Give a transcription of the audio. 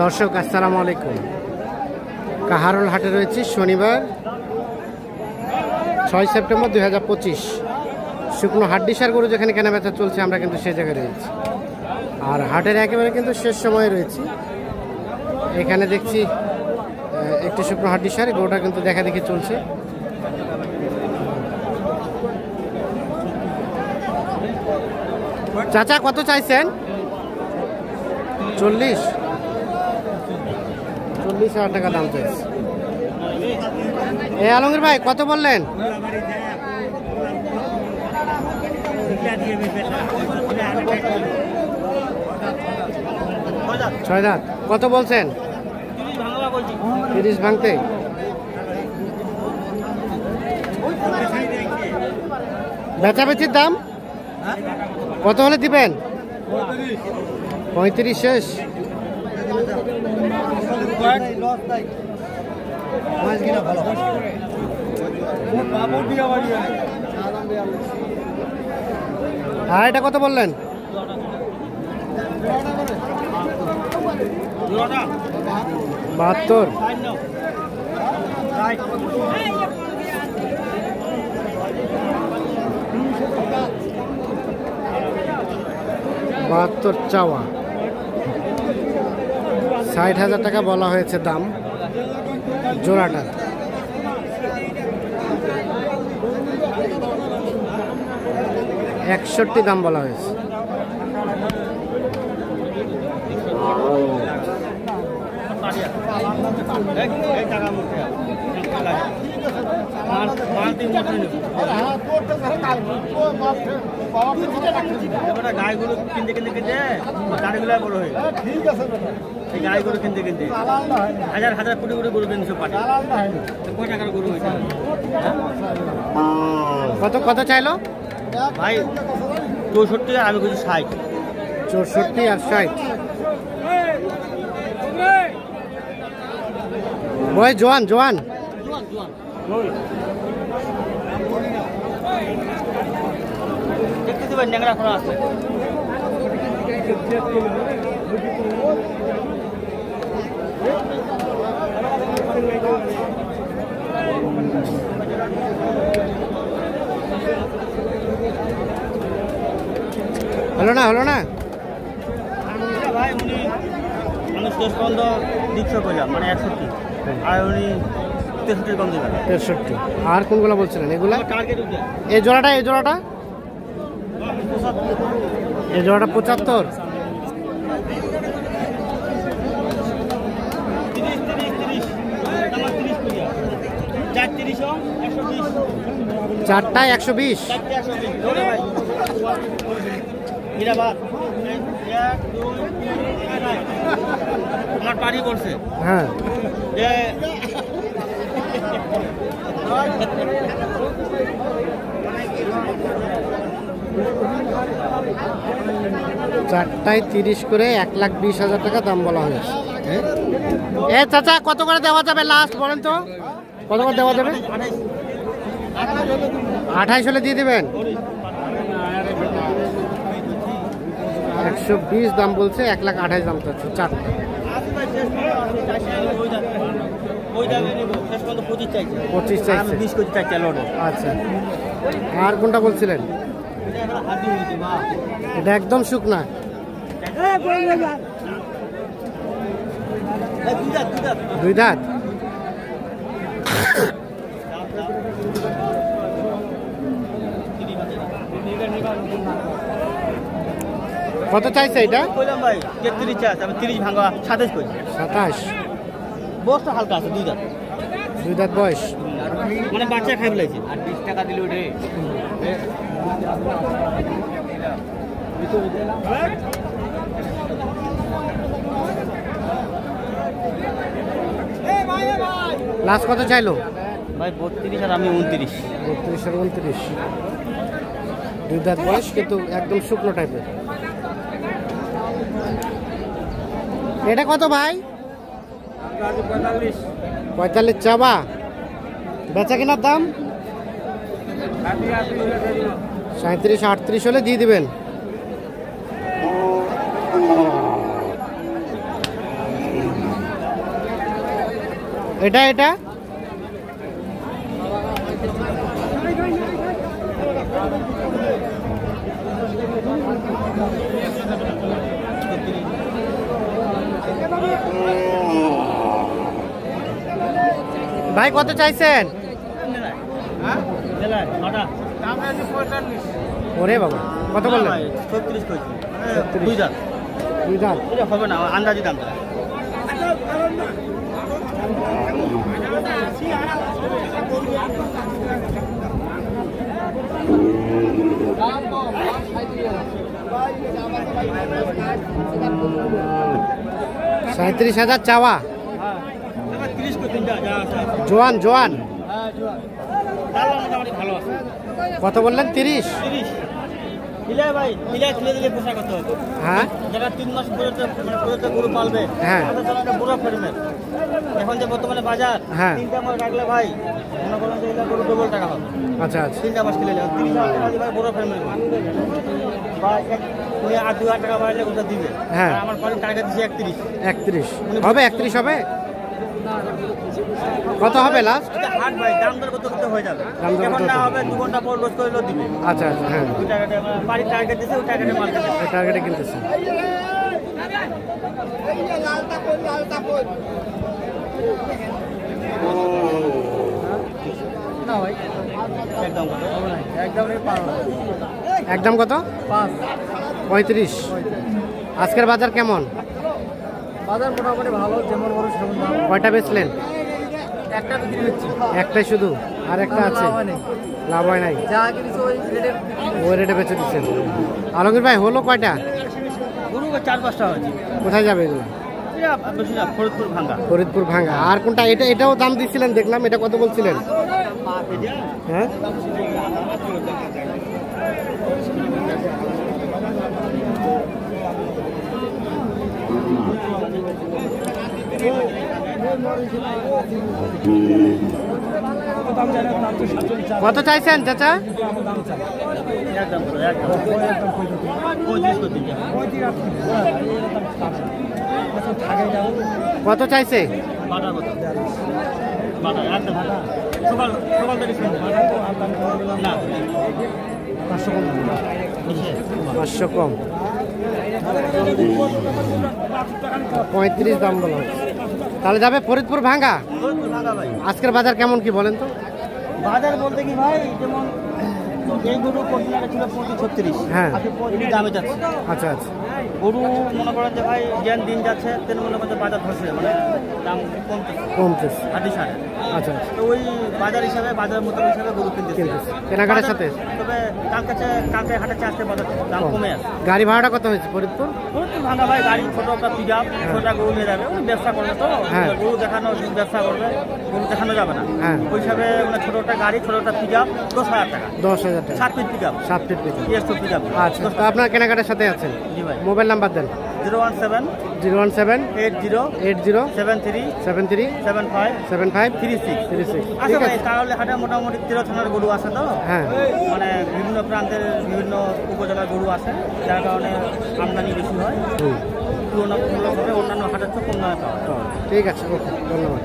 দর্শক আসসালামু আলাইকুম। কাহারোল হাটে রয়েছে শনিবার 6 সেপ্টেম্বর 2025। শুকনো হাড্ডিসার গরু যেখানে কেনাবেচা চলছে আমরা কিন্তু সেই জায়গায় রয়েছি, আর হাটের একেবারে কিন্তু শেষ সময়ে রয়েছি। এখানে দেখছি একটি শুকনো হাড্ডিসার গরুটা কিন্তু দেখা দেখি চলছে। চাচা কত চাইছেন? 40,000 টাকা দাম চাইছে। আলমগীর ভাই কত বললেন? 6 দাঁত। কত বলছেন? 30 ভাঙতে। বেচাবেচির দাম কত হলে দিবেন? 35 শেষ। আর এটা কত বললেন? 72। চাওয়া। 60,000 টাকা বলা হয়েছে দাম জোড়াটা। $61 দাম বলা হয়েছে। গাইগুলো কিনতে কিনতে কিনতে গাড়িগুলো বড় হয়ে এই গাইগুলো কিনতে কিনতে হাজার হাজার কোটি কোটি গরু কিনছে পাটি। কয় টাকার গরু হয়েছে? কত কত চাইলো ভাই? 64, আমি কিছু 60। 64 আর 60। বয় জোয়ান জোয়ান দেখতে দিবেন ন্যাংরা খোলা আছে। হলো না হলো না ভাই উনি মানুষ 10 পর্যন্ত দিচ্ছে কইলাম, মানে 61, আর উনি 63 কম দিবেন। 63। আর কোনগুলো বলছিলেন? এগুলা টার্গেট উঠে এই জোড়াটা এই জোড়াটা 75। 4টা 120। আমার পারি করছে। হ্যাঁ চারটায় 30 করে 1,20,000 টাকা দাম বলা হয়েছে। চাচা কত করে দেওয়া যাবে লাস্ট বলেন তো? কত করে দেওয়া যাবে? 28 হলে দিয়ে দিবেন। 120 দাম বলছে, 1,28,000 দাম চাচ্ছে। 4টা 25 চাইছে। আচ্ছা, আর কোনটা বলছিলেন? এটা একদম শুকনা। দুই দাঁত। কত চাইছে এটা? কইলাম ভাই 33 চাইছে, আমি 30 ভাঙা 27 কইছি। 27। বয়সটা হালকা আছে, দুই দাঁত বয়স, মানে বাচ্চা খাই ফেলাইছে। আর 20 টাকা দিলে ওঠে। লাস্ট কত চাইলো ভাই? 32 আর আমি 29। 32 আর 29। দুই দাঁত বয়স, কিন্তু একদম শুকনো টাইপের। এটা কত ভাই? 45 চাবা। বেচা কেনার দাম 37-38 হলে দিয়ে দিবেন। এটা এটা ভাই কত চাইছেন? ওরে বাবা কত বললেন? 36 কইছি। 36 দুই দাঁত। দুই দাঁত। এটা হবে না আন্দাজি দাম। 37,000 চাওয়া। হ্যাঁ 30 কো তিনটা যা আছে। জোয়ান জোয়ান হ্যাঁ জোয়ান। তাহলে মোটামুটি ভালো আছে। কত বললেন? 30। 30 ইলে ভাই ইলে তুলে দিলে পোষা কত হবে? হ্যাঁ যারা 3 মাস পর্যন্ত গরু পালবে হ্যাঁ। তাদের জন্য একটা বড় ফেরমের। এখন যে বর্তমানে বাজার হ্যাঁ। 3টা মাস রাখলে ভাই মনে করেন যে এটা গরু ডবল টাকা হবে। আচ্ছা আচ্ছা 3টা মাস কিনলে 30,000 টাকা দিয়ে ভাই বড় ফেরমের বা উনি 8,000 টাকা বাড়লে ওটা দিবে। হ্যাঁ। আর আমার পয়েন্ট টার্গেট দিছে 31। 31 হবে? 31 হবে? কত হবে লাস্ট? এটা হাট ভাই দাম দর কত কত হয়ে যাবে। দাম দর এখন কত না হতে হবে 2 ঘন্টা পর রোজ করলেও দিবে। আচ্ছা আচ্ছা হ্যাঁ ওই টাকাটা বাড়ির টার্গেট দিছে ওই টাকাটা মাল দিবে। এই টার্গেটে কিনতেছে। না ভাই একদম কত হবে না একদম একদম কত? 5 35। আজকের বাজার কেমন? বাজার মোটামুটি ভালো যেমন বড় সেরকম দাম। কয়টা বেচলেন? একটা বিক্রি হচ্ছে একটাই শুধু? আর একটা আছে? লাভ হয় নাই? যা কিছু ওই রেটে ওই রেটে বেচে দিচ্ছেন। আলমগীর ভাই হলো কয়টা? গরু 4-5টা হয়েছে। কোথায় যাবে এগুলো? এটা বেশি না ফরিদপুর ভাঙ্গা। ফরিদপুর ভাঙ্গা। আর কোনটা? এটাও দাম দিচ্ছিলেন দেখলাম, এটা কত বলছিলেন? হ্যাঁ কত চাইছেন চাচা? একদম একদম 35 করে দিন। কত চাইছে? বাটা কত? বাটা একদম সকাল সকাল থেকে শুনতে না 500 কম। বেশি 500 কম। 35 দাম বলা হচ্ছে। তাহলে যাবে ফরিদপুর ভাঙ্গা। ফরিদপুর ভাঙ্গা ভাই। আজকের বাজার কেমন কি বলেন তো? বাজার বলতে কি ভাই যেমন এই গরু কোটিনাটা ছিল 35-36। হ্যাঁ। আজকে 35 দামে যাচ্ছে। আচ্ছা আচ্ছা গরু মনে করেন যে ভাই যেন দিন যাচ্ছে তেন মনে করেন যে বাজার ধরছে মানে দাম কমতেছে কমতেছে। হাতি সারে। আচ্ছা আচ্ছা তো ওই বাজার হিসাবে বাজার মতো হিসাবে গরু কিনতেছে। কেনাকাটার সাথে। তবে কালকে হাটে আসতে বাজার দাম কমে আছে। গাড়ি ভাড়াটা কত হয়েছে ফরিদপুর? ফরিদপুর ভাঙ্গা ভাই গাড়ি ছোট একটা পিক আপ ছোটা গরু নিয়ে যাবে ওই ব্যবসা করবে তো হ্যাঁ। গরু দেখানো ব্যবসা করবে গরু দেখানো যাবে না। হ্যাঁ। ওই হিসাবে মানে ছোট একটা গাড়ি ছোট একটা পিক আপ 10,000 টাকা 10,000 টাকা। 7 feet pick up 7 feet pick. ES2 pick up. আচ্ছা তো আপনার কেনাকাটার সাথে আছেন? জি ভাই। মোবাইল নাম্বার দেন। 017 017 80 80 73 73 75 75 36। 36। আচ্ছা ঠিক ভাই আছে তাহলে হাটে মোটামুটি 13 থানার গরু আছে তো হ্যাঁ মানে বিভিন্ন প্রান্তের বিভিন্ন উপজেলার গরু আছে যার কারণে আমদানি বেশি হয়। হুম। তুলনামূলকভাবে অন্যান্য হাটের চেয়ে কম দামে পাওয়া যায়। ঠিক আছে ওকে ধন্যবাদ।